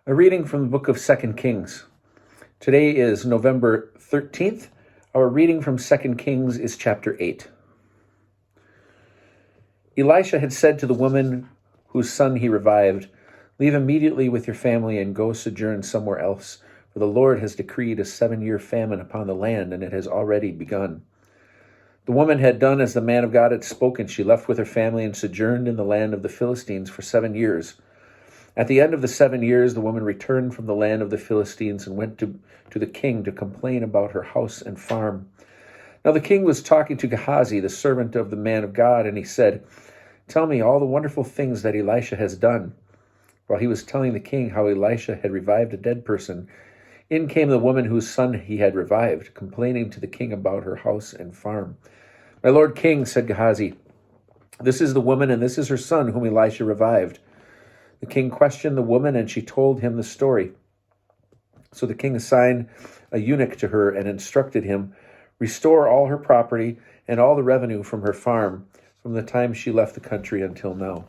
A reading from the book of 2 Kings. Today is November 13th. Our reading from 2 Kings is chapter 8. Elisha had said to the woman whose son he revived, "Leave immediately with your family and go sojourn somewhere else, for the Lord has decreed a 7-year famine upon the land, and it has already begun." The woman had done as the man of God had spoken. She left with her family and sojourned in the land of the Philistines for 7 years. At the end of the 7 years, the woman returned from the land of the Philistines and went to the king to complain about her house and farm. Now the king was talking to Gehazi, the servant of the man of God, and he said, "Tell me all the wonderful things that Elisha has done." While he was telling the king how Elisha had revived a dead person, in came the woman whose son he had revived, complaining to the king about her house and farm. "My lord king," said Gehazi, "this is the woman and this is her son whom Elisha revived." The king questioned the woman, and she told him the story. So the king assigned a eunuch to her and instructed him, "Restore all her property and all the revenue from her farm from the time she left the country until now."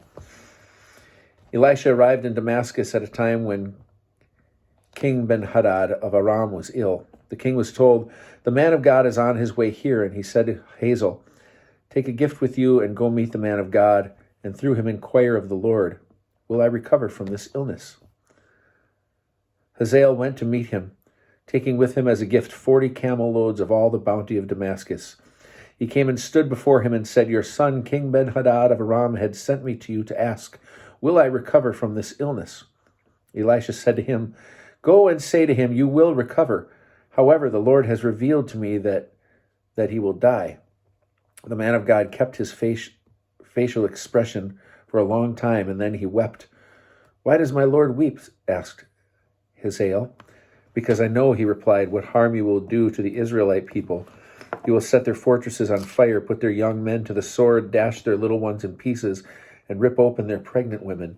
Elisha arrived in Damascus at a time when King Ben-Hadad of Aram was ill. The king was told, "The man of God is on his way here," and he said to Hazael, "Take a gift with you and go meet the man of God, and through him inquire of the Lord, will I recover from this illness?" Hazael went to meet him, taking with him as a gift 40 camel loads of all the bounty of Damascus. He came and stood before him and said, "Your son, King Ben-Hadad of Aram, had sent me to you to ask, will I recover from this illness?" Elisha said to him, "Go and say to him, you will recover. However, the Lord has revealed to me that he will die." The man of God kept his facial expression for a long time, and then he wept. "Why does my Lord weep?" asked Hazael. "Because I know," he replied, "what harm you will do to the Israelite people. You will set their fortresses on fire, put their young men to the sword, dash their little ones in pieces, and rip open their pregnant women."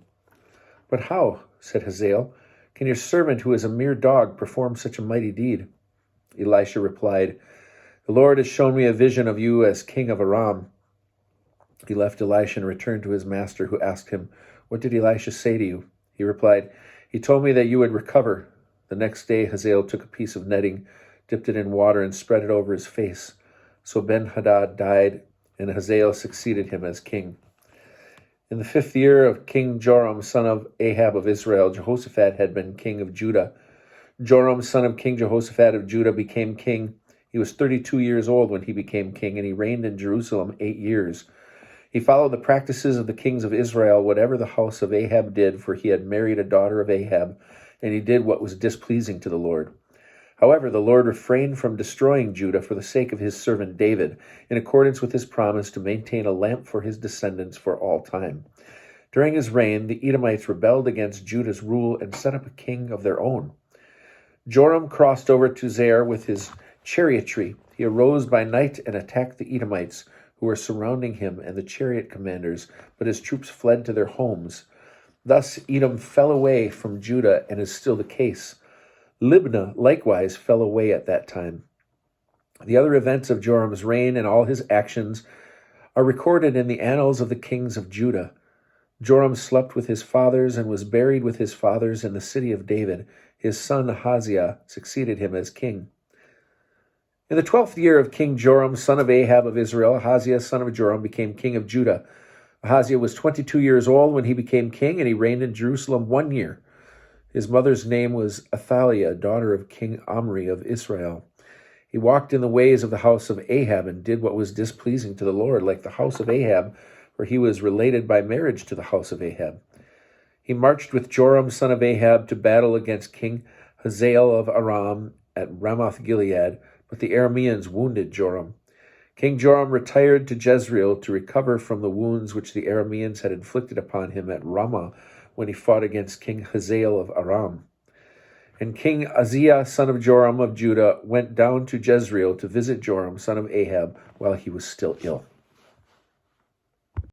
"But how," said Hazael, "can your servant, who is a mere dog, perform such a mighty deed?" Elisha replied, "The Lord has shown me a vision of you as king of Aram." He left Elisha and returned to his master, who asked him, "What did Elisha say to you?" He replied, "He told me that you would recover." The next day Hazael took a piece of netting, dipped it in water, and spread it over his face. So Ben-Hadad died, and Hazael succeeded him as king. In the 5th year of King Joram, son of Ahab of Israel, Jehoshaphat had been king of Judah. Joram, son of King Jehoshaphat of Judah, became king. He was 32 years old when he became king, and he reigned in Jerusalem 8 years. He followed the practices of the kings of Israel, whatever the house of Ahab did, for he had married a daughter of Ahab, and he did what was displeasing to the Lord. However, the Lord refrained from destroying Judah for the sake of his servant David, in accordance with his promise to maintain a lamp for his descendants for all time. During his reign, the Edomites rebelled against Judah's rule and set up a king of their own. Joram crossed over to Zair with his chariotry. He arose by night and attacked the Edomites, who were surrounding him, and the chariot commanders, but his troops fled to their homes. Thus Edom fell away from Judah, and is still the case. Libnah likewise fell away at that time. The other events of Joram's reign and all his actions are recorded in the annals of the kings of Judah. Joram slept with his fathers and was buried with his fathers in the city of David. His son Ahaziah succeeded him as king. In the 12th year of King Joram, son of Ahab of Israel, Ahaziah, son of Joram, became king of Judah. Ahaziah was 22 years old when he became king, and he reigned in Jerusalem 1 year. His mother's name was Athaliah, daughter of King Omri of Israel. He walked in the ways of the house of Ahab and did what was displeasing to the Lord, like the house of Ahab, for he was related by marriage to the house of Ahab. He marched with Joram, son of Ahab, to battle against King Hazael of Aram at Ramoth-Gilead, but the Arameans wounded Joram. King Joram retired to Jezreel to recover from the wounds which the Arameans had inflicted upon him at Ramah when he fought against King Hazael of Aram. And King Uzziah, son of Joram of Judah, went down to Jezreel to visit Joram, son of Ahab, while he was still ill.